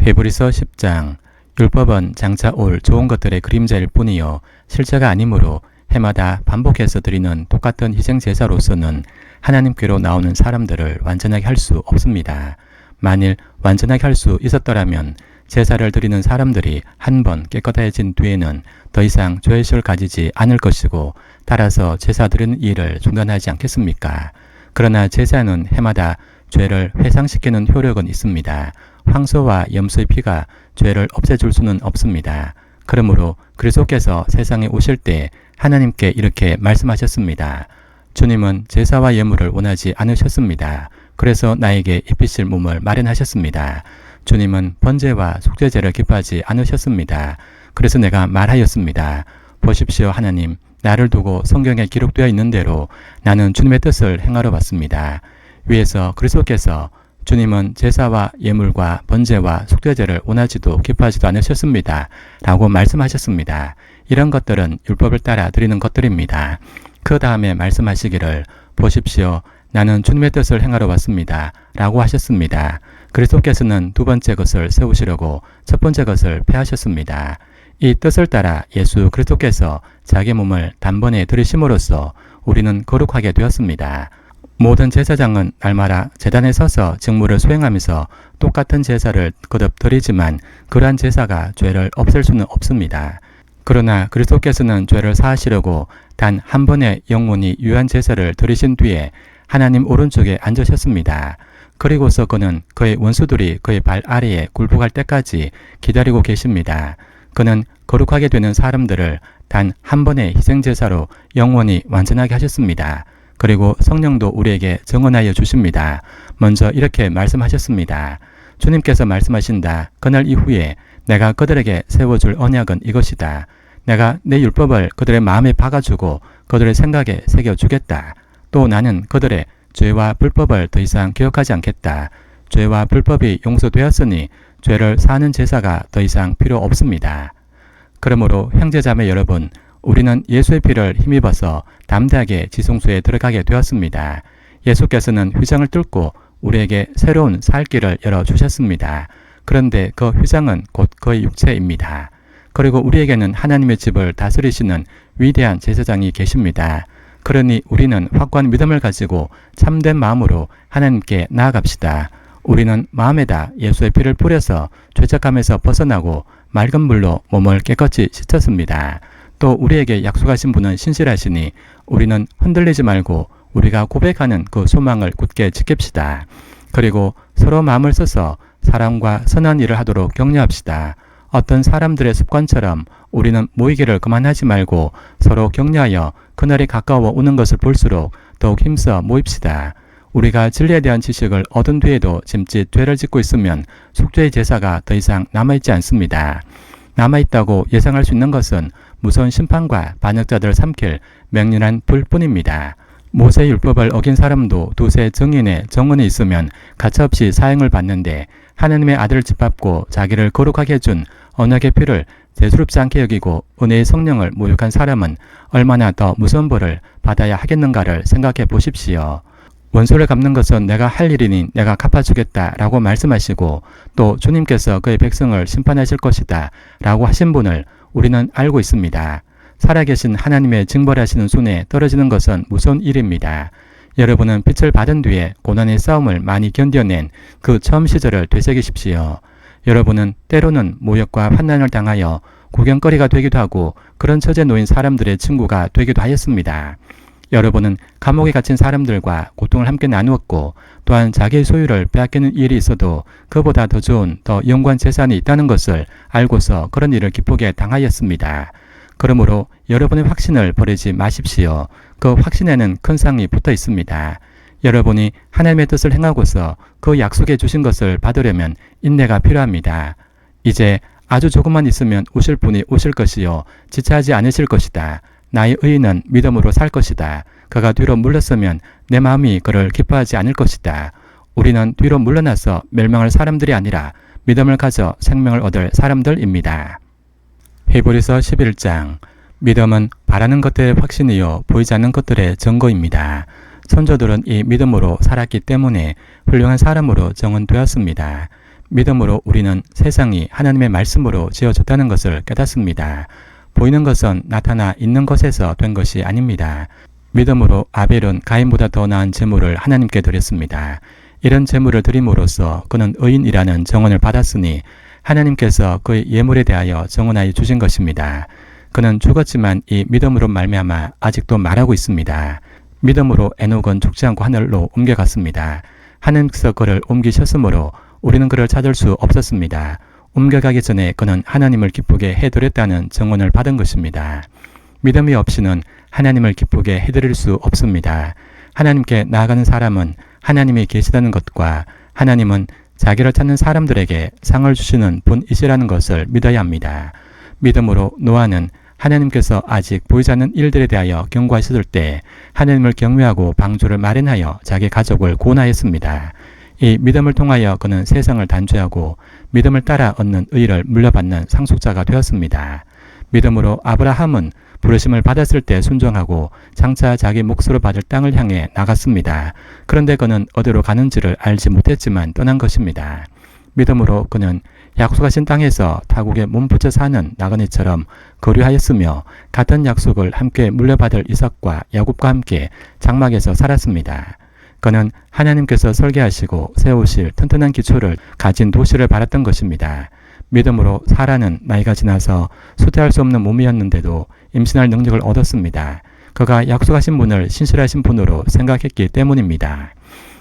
히브리서 10장 율법은 장차 올 좋은 것들의 그림자일 뿐이요 실제가 아니므로 해마다 반복해서 드리는 똑같은 희생제사로서는 하나님께로 나오는 사람들을 완전하게 할 수 없습니다. 만일 완전하게 할 수 있었더라면 제사를 드리는 사람들이 한 번 깨끗해진 뒤에는 더 이상 죄의식을 가지지 않을 것이고 따라서 제사 드리는 일을 중단하지 않겠습니까? 그러나 제사는 해마다 죄를 회상시키는 효력은 있습니다. 황소와 염소의 피가 죄를 없애줄 수는 없습니다. 그러므로 그리스도께서 세상에 오실 때 하나님께 이렇게 말씀하셨습니다. 주님은 제사와 예물을 원하지 않으셨습니다. 그래서 나에게 입히실 몸을 마련하셨습니다. 주님은 번제와 속죄제를 기뻐하지 않으셨습니다. 그래서 내가 말하였습니다. 보십시오 하나님, 나를 두고 성경에 기록되어 있는 대로 나는 주님의 뜻을 행하러 왔습니다. 위에서 그리스도께서 주님은 제사와 예물과 번제와 속죄제를 원하지도 기뻐하지도 않으셨습니다. 라고 말씀하셨습니다. 이런 것들은 율법을 따라 드리는 것들입니다. 그 다음에 말씀하시기를 보십시오. 나는 주님의 뜻을 행하러 왔습니다. 라고 하셨습니다. 그리스도께서는 두 번째 것을 세우시려고 첫 번째 것을 폐하셨습니다. 이 뜻을 따라 예수 그리스도께서 자기 몸을 단번에 들이심으로써 우리는 거룩하게 되었습니다. 모든 제사장은 날마다 제단에 서서 직무를 수행하면서 똑같은 제사를 거듭 드리지만 그러한 제사가 죄를 없앨 수는 없습니다. 그러나 그리스도께서는 죄를 사하시려고 단 한 번의 영원히 유한 제사를 드리신 뒤에 하나님 오른쪽에 앉으셨습니다. 그리고서 그는 그의 원수들이 그의 발 아래에 굴복할 때까지 기다리고 계십니다. 그는 거룩하게 되는 사람들을 단 한 번의 희생제사로 영원히 완전하게 하셨습니다. 그리고 성령도 우리에게 증언하여 주십니다. 먼저 이렇게 말씀하셨습니다. 주님께서 말씀하신다. 그날 이후에 내가 그들에게 세워줄 언약은 이것이다. 내가 내 율법을 그들의 마음에 박아주고 그들의 생각에 새겨주겠다. 또 나는 그들의 죄와 불법을 더 이상 기억하지 않겠다. 죄와 불법이 용서되었으니 죄를 사하는 제사가 더 이상 필요 없습니다. 그러므로 형제자매 여러분, 우리는 예수의 피를 힘입어서 담대하게 지성소에 들어가게 되었습니다. 예수께서는 휘장을 뚫고 우리에게 새로운 살 길을 열어주셨습니다. 그런데 그 휘장은 곧 그의 육체입니다. 그리고 우리에게는 하나님의 집을 다스리시는 위대한 제사장이 계십니다. 그러니 우리는 확고한 믿음을 가지고 참된 마음으로 하나님께 나아갑시다. 우리는 마음에다 예수의 피를 뿌려서 죄책감에서 벗어나고 맑은 물로 몸을 깨끗이 씻었습니다. 또 우리에게 약속하신 분은 신실하시니 우리는 흔들리지 말고 우리가 고백하는 그 소망을 굳게 지킵시다. 그리고 서로 마음을 써서 사랑과 선한 일을 하도록 격려합시다. 어떤 사람들의 습관처럼 우리는 모이기를 그만하지 말고 서로 격려하여 그날이 가까워 오는 것을 볼수록 더욱 힘써 모입시다. 우리가 진리에 대한 지식을 얻은 뒤에도 짐짓 죄를 짓고 있으면 속죄의 제사가 더 이상 남아있지 않습니다. 남아있다고 예상할 수 있는 것은 무서운 심판과 반역자들을 삼킬 맹렬한 불뿐입니다. 모세의 율법을 어긴 사람도 두세 증인의 정언이 있으면 가차없이 사형을 받는데 하나님의 아들을 짓밟고 자기를 거룩하게 해준 언약의 피를 대수롭지 않게 여기고 은혜의 성령을 모욕한 사람은 얼마나 더 무서운 벌을 받아야 하겠는가를 생각해 보십시오. 원수를 갚는 것은 내가 할 일이니 내가 갚아주겠다 라고 말씀하시고 또 주님께서 그의 백성을 심판하실 것이다 라고 하신 분을 우리는 알고 있습니다. 살아계신 하나님의 징벌하시는 손에 떨어지는 것은 무서운 일입니다. 여러분은 빛을 받은 뒤에 고난의 싸움을 많이 견뎌낸 그 처음 시절을 되새기십시오. 여러분은 때로는 모욕과 환난을 당하여 구경거리가 되기도 하고 그런 처지에 놓인 사람들의 친구가 되기도 하였습니다. 여러분은 감옥에 갇힌 사람들과 고통을 함께 나누었고 또한 자기의 소유를 빼앗기는 일이 있어도 그보다 더 좋은 더 영구한 재산이 있다는 것을 알고서 그런 일을 기쁘게 당하였습니다. 그러므로 여러분의 확신을 버리지 마십시오. 그 확신에는 큰 상이 붙어 있습니다. 여러분이 하나님의 뜻을 행하고서 그 약속해 주신 것을 받으려면 인내가 필요합니다. 이제 아주 조금만 있으면 오실 분이 오실 것이요 지체하지 않으실 것이다. 나의 의인은 믿음으로 살 것이다. 그가 뒤로 물러서면 내 마음이 그를 기뻐하지 않을 것이다. 우리는 뒤로 물러나서 멸망할 사람들이 아니라 믿음을 가져 생명을 얻을 사람들입니다. 히브리서 11장. 믿음은 바라는 것들의 확신이요 보이지 않는 것들의 증거입니다. 선조들은 이 믿음으로 살았기 때문에 훌륭한 사람으로 정언되었습니다. 믿음으로 우리는 세상이 하나님의 말씀으로 지어졌다는 것을 깨닫습니다. 보이는 것은 나타나 있는 것에서 된 것이 아닙니다. 믿음으로 아벨은 가인보다 더 나은 제물을 하나님께 드렸습니다. 이런 제물을 드림으로써 그는 의인이라는 정언을 받았으니 하나님께서 그의 예물에 대하여 정언하여 주신 것입니다. 그는 죽었지만 이 믿음으로 말미암아 아직도 말하고 있습니다. 믿음으로 에녹은 죽지 않고 하늘로 옮겨갔습니다. 하나님께서 그를 옮기셨으므로 우리는 그를 찾을 수 없었습니다. 옮겨가기 전에 그는 하나님을 기쁘게 해드렸다는 정언을 받은 것입니다. 믿음이 없이는 하나님을 기쁘게 해드릴 수 없습니다. 하나님께 나아가는 사람은 하나님이 계시다는 것과 하나님은 자기를 찾는 사람들에게 상을 주시는 분이시라는 것을 믿어야 합니다. 믿음으로 노아는 하나님께서 아직 보이지 않는 일들에 대하여 경고하셨을 때 하나님을 경외하고 방주를 마련하여 자기 가족을 구원하였습니다. 이 믿음을 통하여 그는 세상을 단죄하고 믿음을 따라 얻는 의를 물려받는 상속자가 되었습니다. 믿음으로 아브라함은 부르심을 받았을 때 순종하고 장차 자기 몫으로 받을 땅을 향해 나갔습니다. 그런데 그는 어디로 가는지를 알지 못했지만 떠난 것입니다. 믿음으로 그는 약속하신 땅에서 타국에 몸붙여 사는 나그네처럼 거류하였으며 같은 약속을 함께 물려받을 이삭과 야곱과 함께 장막에서 살았습니다. 그는 하나님께서 설계하시고 세우실 튼튼한 기초를 가진 도시를 바랐던 것입니다. 믿음으로 사라는 나이가 지나서 수태할 수 없는 몸이었는데도 임신할 능력을 얻었습니다. 그가 약속하신 분을 신실하신 분으로 생각했기 때문입니다.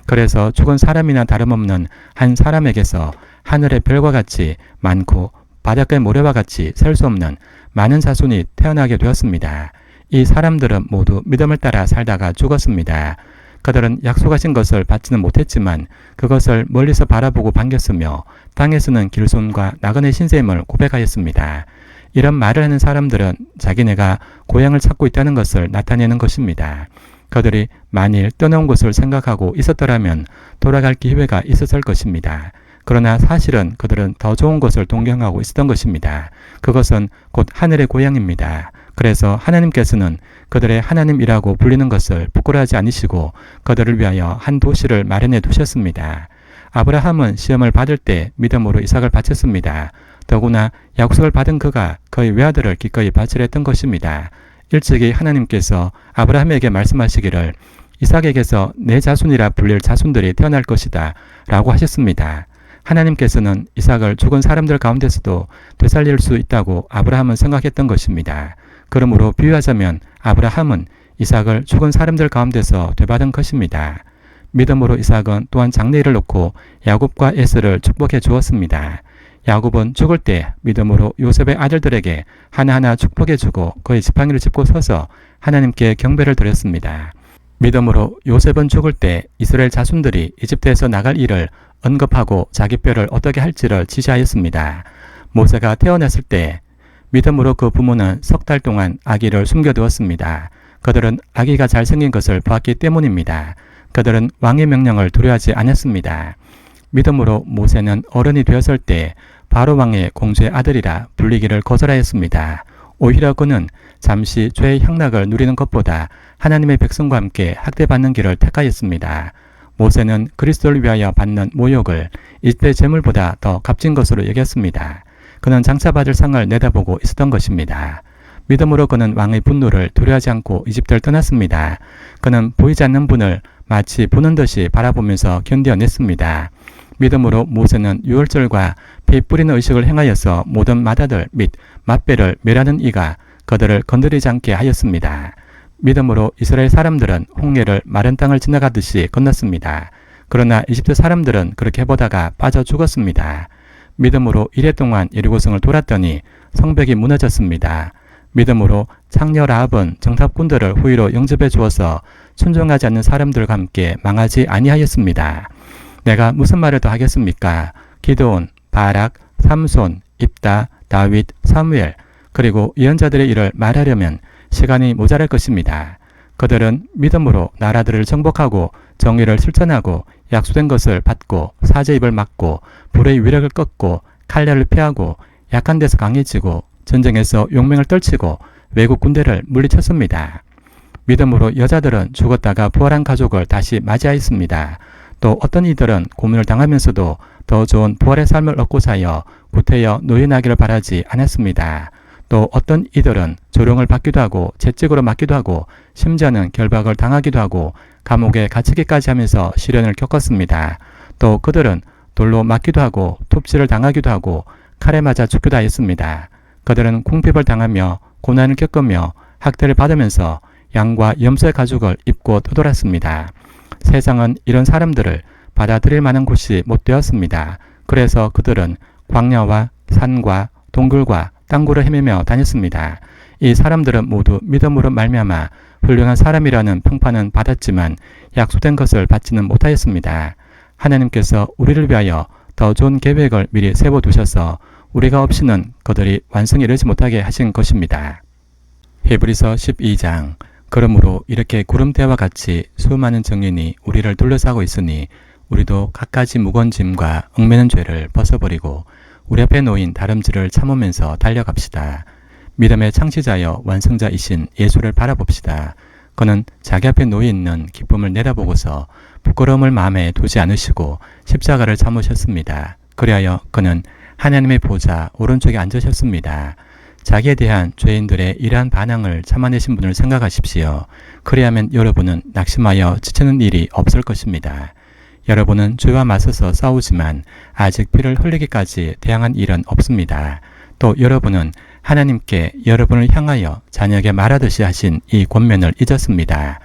그래서 죽은 사람이나 다름없는 한 사람에게서 하늘의 별과 같이 많고 바닷가의 모래와 같이 셀 수 없는 많은 자손이 태어나게 되었습니다. 이 사람들은 모두 믿음을 따라 살다가 죽었습니다. 그들은 약속하신 것을 받지는 못했지만 그것을 멀리서 바라보고 반겼으며 땅에서는 길손과 나그네 신셈을 고백하였습니다. 이런 말을 하는 사람들은 자기네가 고향을 찾고 있다는 것을 나타내는 것입니다. 그들이 만일 떠나온 곳을 생각하고 있었더라면 돌아갈 기회가 있었을 것입니다. 그러나 사실은 그들은 더 좋은 것을 동경하고 있었던 것입니다. 그것은 곧 하늘의 고향입니다. 그래서 하나님께서는 그들의 하나님이라고 불리는 것을 부끄러워하지 않으시고 그들을 위하여 한 도시를 마련해 두셨습니다. 아브라함은 시험을 받을 때 믿음으로 이삭을 바쳤습니다. 더구나 약속을 받은 그가 그의 외아들을 기꺼이 바치려 했던 것입니다. 일찍이 하나님께서 아브라함에게 말씀하시기를 이삭에게서 내 자손이라 불릴 자손들이 태어날 것이다 라고 하셨습니다. 하나님께서는 이삭을 죽은 사람들 가운데서도 되살릴 수 있다고 아브라함은 생각했던 것입니다. 그러므로 비유하자면 아브라함은 이삭을 죽은 사람들 가운데서 되받은 것입니다. 믿음으로 이삭은 또한 장래일을 놓고 야곱과 에서를 축복해 주었습니다. 야곱은 죽을 때 믿음으로 요셉의 아들들에게 하나하나 축복해 주고 그의 지팡이를 짚고 서서 하나님께 경배를 드렸습니다. 믿음으로 요셉은 죽을 때 이스라엘 자손들이 이집트에서 나갈 일을 언급하고 자기 뼈를 어떻게 할지를 지시하였습니다. 모세가 태어났을 때 믿음으로 그 부모는 석 달 동안 아기를 숨겨두었습니다. 그들은 아기가 잘생긴 것을 보았기 때문입니다. 그들은 왕의 명령을 두려워하지 않았습니다. 믿음으로 모세는 어른이 되었을 때 바로 왕의 공주의 아들이라 불리기를 거절하였습니다. 오히려 그는 잠시 죄의 향락을 누리는 것보다 하나님의 백성과 함께 학대받는 길을 택하였습니다. 모세는 그리스도를 위하여 받는 모욕을 이집트의 재물보다 더 값진 것으로 여겼습니다. 그는 장차 받을 상을 내다보고 있었던 것입니다. 믿음으로 그는 왕의 분노를 두려워하지 않고 이집트를 떠났습니다. 그는 보이지 않는 분을 마치 보는 듯이 바라보면서 견뎌냈습니다. 믿음으로 모세는 유월절과 피 뿌리는 의식을 행하여서 모든 맏아들 및 맏배를 멸하는 이가 그들을 건드리지 않게 하였습니다. 믿음으로 이스라엘 사람들은 홍해를 마른 땅을 지나가듯이 건넜습니다. 그러나 이집트 사람들은 그렇게 해보다가 빠져 죽었습니다. 믿음으로 이래 동안 여리고성을 돌았더니 성벽이 무너졌습니다. 믿음으로 창녀 라합은 정탐꾼들을 후위로 영접해 주어서 순종하지 않는 사람들과 함께 망하지 아니하였습니다. 내가 무슨 말을 더 하겠습니까? 기드온, 바락, 삼손, 입다, 다윗, 사무엘 그리고 예언자들의 일을 말하려면 시간이 모자랄 것입니다. 그들은 믿음으로 나라들을 정복하고 정의를 실천하고 약속된 것을 받고 사제 입을 막고 불의 위력을 꺾고 칼날을 피하고 약한 데서 강해지고 전쟁에서 용맹을 떨치고 외국 군대를 물리쳤습니다. 믿음으로 여자들은 죽었다가 부활한 가족을 다시 맞이하였습니다. 또 어떤 이들은 고문을 당하면서도 더 좋은 부활의 삶을 얻고 사여 구태여 노예나기를 바라지 않았습니다. 또 어떤 이들은 조롱을 받기도 하고 채찍으로 맞기도 하고 심지어는 결박을 당하기도 하고 감옥에 갇히기까지 하면서 시련을 겪었습니다. 또 그들은 돌로 맞기도 하고 톱질을 당하기도 하고 칼에 맞아 죽기도 하였습니다. 그들은 궁핍을 당하며 고난을 겪으며 학대를 받으면서 양과 염소의 가죽을 입고 떠돌았습니다. 세상은 이런 사람들을 받아들일 만한 곳이 못 되었습니다. 그래서 그들은 광야와 산과 동굴과 땅굴을 헤매며 다녔습니다. 이 사람들은 모두 믿음으로 말미암아 훌륭한 사람이라는 평판은 받았지만 약속된 것을 받지는 못하였습니다. 하나님께서 우리를 위하여 더 좋은 계획을 미리 세워두셔서 우리가 없이는 그들이 완성에 이르지 못하게 하신 것입니다. 히브리서 12장 그러므로 이렇게 구름대와 같이 수많은 증인이 우리를 둘러싸고 있으니 우리도 갖가지 무거운 짐과 얽매는 죄를 벗어버리고 우리 앞에 놓인 다름질을 참으면서 달려갑시다. 믿음의 창시자여 완성자이신 예수를 바라봅시다. 그는 자기 앞에 놓여 있는 기쁨을 내다보고서 부끄러움을 마음에 두지 않으시고 십자가를 참으셨습니다. 그리하여 그는 하나님의 보좌 오른쪽에 앉으셨습니다. 자기에 대한 죄인들의 이러한 반항을 참아내신 분을 생각하십시오. 그리하면 여러분은 낙심하여 지치는 일이 없을 것입니다. 여러분은 죄와 맞서서 싸우지만 아직 피를 흘리기까지 대항한 일은 없습니다. 또 여러분은 하나님께 여러분을 향하여 자녀에게 말하듯이 하신 이 권면을 잊었습니다.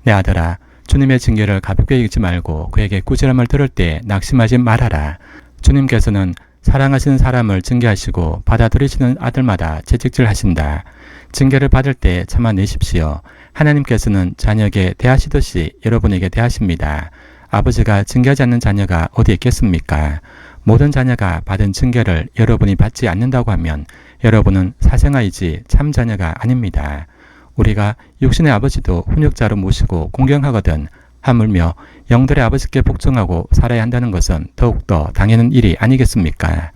내 아들아, 주님의 징계를 가볍게 여기지 말고 그에게 꾸지람을 들을 때 낙심하지 말아라. 주님께서는 사랑하시는 사람을 징계하시고 받아들이시는 아들마다 채찍질하신다. 징계를 받을 때 참아내십시오. 하나님께서는 자녀에게 대하시듯이 여러분에게 대하십니다. 아버지가 징계하지 않는 자녀가 어디 있겠습니까? 모든 자녀가 받은 징계를 여러분이 받지 않는다고 하면 여러분은 사생아이지 참 자녀가 아닙니다. 우리가 육신의 아버지도 훈육자로 모시고 공경하거든 하물며 영들의 아버지께 복종하고 살아야 한다는 것은 더욱더 당연한 일이 아니겠습니까?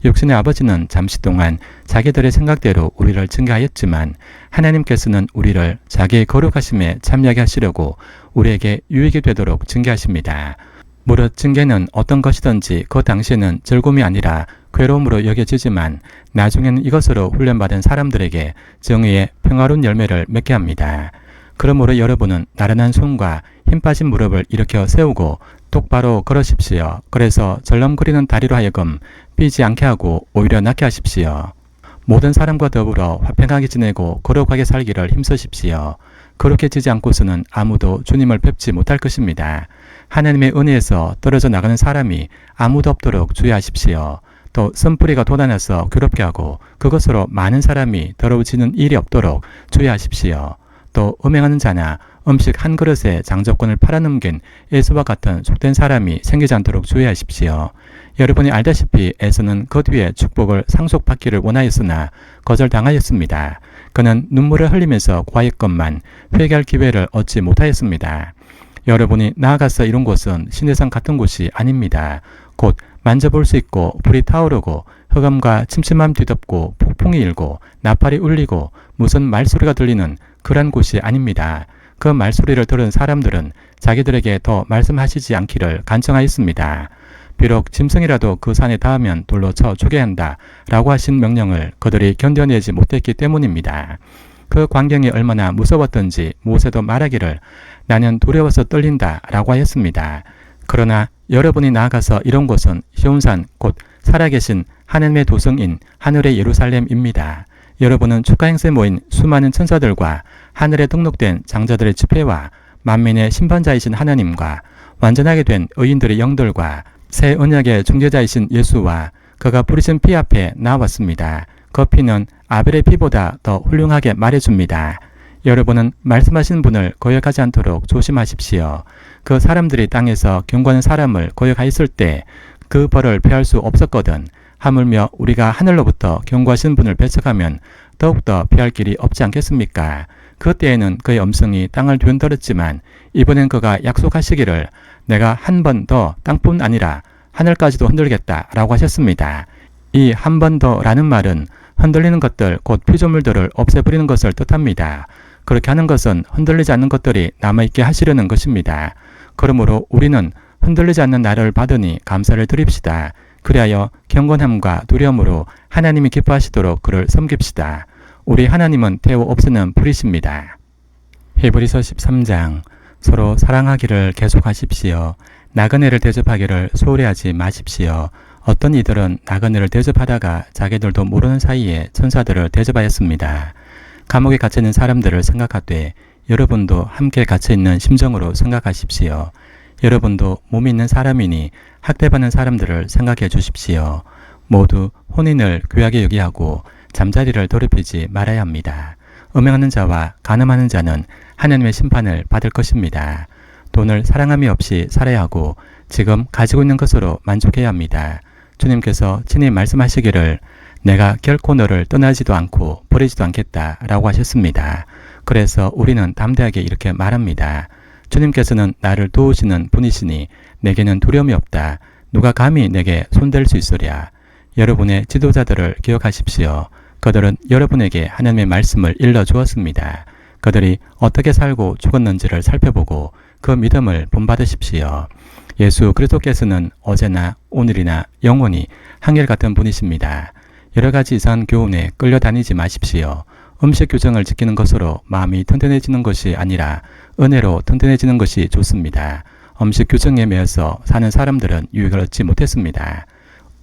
육신의 아버지는 잠시 동안 자기들의 생각대로 우리를 징계하였지만 하나님께서는 우리를 자기의 거룩하심에 참여하게 하시려고 우리에게 유익이 되도록 징계하십니다. 무릇 징계는 어떤 것이든지 그 당시에는 즐거움이 아니라 괴로움으로 여겨지지만 나중에는 이것으로 훈련받은 사람들에게 정의의 평화로운 열매를 맺게 합니다. 그러므로 여러분은 나른한 손과 힘 빠진 무릎을 일으켜 세우고 똑바로 걸으십시오. 그래서 절름거리는 다리로 하여금 삐지 않게 하고 오히려 낫게 하십시오. 모든 사람과 더불어 화평하게 지내고 거룩하게 살기를 힘쓰십시오. 거룩해지지 않고서는 아무도 주님을 뵙지 못할 것입니다. 하나님의 은혜에서 떨어져 나가는 사람이 아무도 없도록 주의하십시오. 또 쓴뿌리가 돋아나서 괴롭게 하고 그것으로 많은 사람이 더러워지는 일이 없도록 주의하십시오. 또 음행하는 자나 음식 한 그릇에 장조건을 팔아넘긴 에서와 같은 속된 사람이 생기지 않도록 주의하십시오. 여러분이 알다시피 에서는 그 뒤에 축복을 상속받기를 원하였으나 거절당하였습니다. 그는 눈물을 흘리면서 구하였건만 회개할 기회를 얻지 못하였습니다. 여러분이 나아가서 이룬 곳은 시내산 같은 곳이 아닙니다. 곧 만져볼 수 있고 불이 타오르고 흑암과 침침함 뒤덮고 폭풍이 일고 나팔이 울리고 무슨 말소리가 들리는 그런 곳이 아닙니다. 그 말소리를 들은 사람들은 자기들에게 더 말씀하시지 않기를 간청하였습니다. 비록 짐승이라도 그 산에 닿으면 돌로 쳐 죽여야 한다 라고 하신 명령을 그들이 견뎌내지 못했기 때문입니다. 그 광경이 얼마나 무서웠던지 모세도 말하기를 나는 두려워서 떨린다 라고 하였습니다. 그러나 여러분이 나아가서 이런 곳은 시온산 곧 살아계신 하나님의 도성인 하늘의 예루살렘입니다. 여러분은 축하 행사에 모인 수많은 천사들과 하늘에 등록된 장자들의 집회와 만민의 심판자이신 하나님과 완전하게 된 의인들의 영들과 새 언약의 중재자이신 예수와 그가 뿌리신 피 앞에 나왔습니다. 그 피는 아벨의 피보다 더 훌륭하게 말해줍니다. 여러분은 말씀하신 분을 거역하지 않도록 조심하십시오. 그 사람들이 땅에서 경고하는 사람을 거역하였을 때 그 벌을 피할 수 없었거든. 하물며 우리가 하늘로부터 경고하신 분을 배척하면 더욱더 피할 길이 없지 않겠습니까? 그때에는 그의 음성이 땅을 뒤흔들었지만 이번엔 그가 약속하시기를 내가 한 번 더 땅뿐 아니라 하늘까지도 흔들겠다 라고 하셨습니다. 이 한 번 더라는 말은 흔들리는 것들 곧 피조물들을 없애버리는 것을 뜻합니다. 그렇게 하는 것은 흔들리지 않는 것들이 남아있게 하시려는 것입니다. 그러므로 우리는 흔들리지 않는 나를 받으니 감사를 드립시다. 그리하여 경건함과 두려움으로 하나님이 기뻐하시도록 그를 섬깁시다. 우리 하나님은 태워 없애는 불이십니다. 히브리서 13장 서로 사랑하기를 계속하십시오. 나그네를 대접하기를 소홀히 하지 마십시오. 어떤 이들은 나그네를 대접하다가 자기들도 모르는 사이에 천사들을 대접하였습니다. 감옥에 갇혀있는 사람들을 생각하되 여러분도 함께 갇혀있는 심정으로 생각하십시오. 여러분도 몸이 있는 사람이니 학대받는 사람들을 생각해 주십시오. 모두 혼인을 귀하게 여기하고 잠자리를 더럽히지 말아야 합니다. 음행하는 자와 간음하는 자는 하나님의 심판을 받을 것입니다. 돈을 사랑함이 없이 살아야 하고 지금 가지고 있는 것으로 만족해야 합니다. 주님께서 친히 말씀하시기를 내가 결코 너를 떠나지도 않고 버리지도 않겠다 라고 하셨습니다. 그래서 우리는 담대하게 이렇게 말합니다. 주님께서는 나를 도우시는 분이시니 내게는 두려움이 없다. 누가 감히 내게 손댈 수 있으랴. 여러분의 지도자들을 기억하십시오. 그들은 여러분에게 하나님의 말씀을 일러주었습니다. 그들이 어떻게 살고 죽었는지를 살펴보고 그 믿음을 본받으십시오. 예수 그리스도께서는 어제나 오늘이나 영원히 한결같은 분이십니다. 여러 가지 이상한 교훈에 끌려다니지 마십시오. 음식 규정을 지키는 것으로 마음이 튼튼해지는 것이 아니라 은혜로 튼튼해지는 것이 좋습니다. 음식 규정에 매여서 사는 사람들은 유익을 얻지 못했습니다.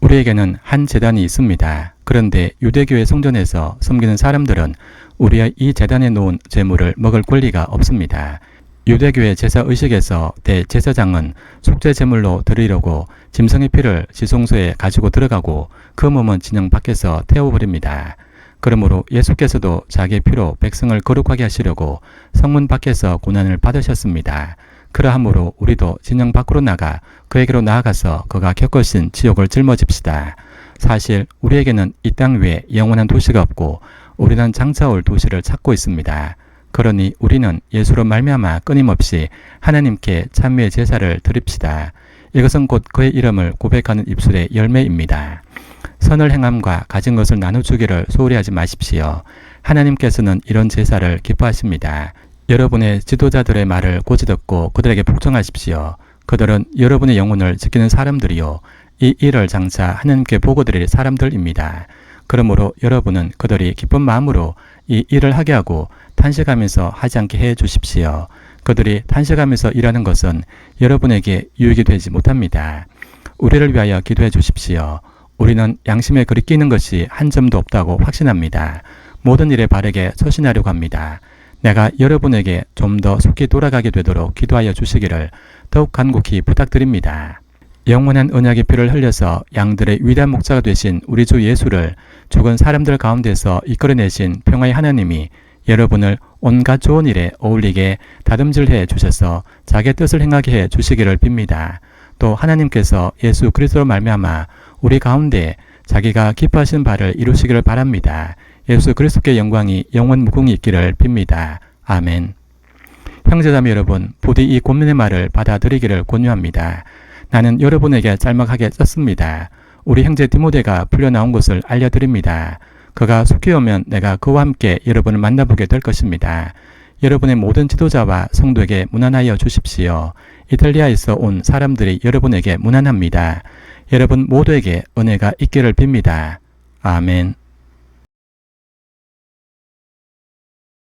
우리에게는 한 제단이 있습니다. 그런데 유대교의 성전에서 섬기는 사람들은 우리의 이 제단에 놓은 제물을 먹을 권리가 없습니다. 유대교의 제사의식에서 대제사장은 속죄 제물로 드리려고 짐승의 피를 지성소에 가지고 들어가고 그 몸은 진영 밖에서 태워버립니다. 그러므로 예수께서도 자기의 피로 백성을 거룩하게 하시려고 성문 밖에서 고난을 받으셨습니다. 그러하므로 우리도 진영 밖으로 나가 그에게로 나아가서 그가 겪으신 지옥을 짊어집시다. 사실 우리에게는 이 땅 위에 영원한 도시가 없고 우리는 장차 올 도시를 찾고 있습니다. 그러니 우리는 예수로 말미암아 끊임없이 하나님께 찬미의 제사를 드립시다. 이것은 곧 그의 이름을 고백하는 입술의 열매입니다. 선을 행함과 가진 것을 나눠주기를 소홀히 하지 마십시오. 하나님께서는 이런 제사를 기뻐하십니다. 여러분의 지도자들의 말을 고지 듣고 그들에게 복종하십시오. 그들은 여러분의 영혼을 지키는 사람들이요. 이 일을 장차 하나님께 보고 드릴 사람들입니다. 그러므로 여러분은 그들이 기쁜 마음으로 이 일을 하게 하고 탄식하면서 하지 않게 해 주십시오. 그들이 탄식하면서 일하는 것은 여러분에게 유익이 되지 못합니다. 우리를 위하여 기도해 주십시오. 우리는 양심에 그리 끼는 것이 한 점도 없다고 확신합니다. 모든 일에 바르게 처신하려고 합니다. 내가 여러분에게 좀 더 속히 돌아가게 되도록 기도하여 주시기를 더욱 간곡히 부탁드립니다. 영원한 언약의 피를 흘려서 양들의 위대한 목자가 되신 우리 주 예수를 죽은 사람들 가운데서 이끌어내신 평화의 하나님이 여러분을 온갖 좋은 일에 어울리게 다듬질해 주셔서 자기의 뜻을 행하게 해 주시기를 빕니다. 또 하나님께서 예수 그리스도로 말미암아 우리 가운데 자기가 기뻐하시는 바를 이루시기를 바랍니다. 예수 그리스도의 영광이 영원 무궁히 있기를 빕니다. 아멘. 형제자매 여러분, 부디 이 고민의 말을 받아들이기를 권유합니다. 나는 여러분에게 짤막하게 썼습니다. 우리 형제 디모데가 풀려나온 것을 알려드립니다. 그가 속히 오면 내가 그와 함께 여러분을 만나보게 될 것입니다. 여러분의 모든 지도자와 성도에게 문안하여 주십시오. 이탈리아에서 온 사람들이 여러분에게 문안합니다. 여러분 모두에게 은혜가 있기를 빕니다. 아멘.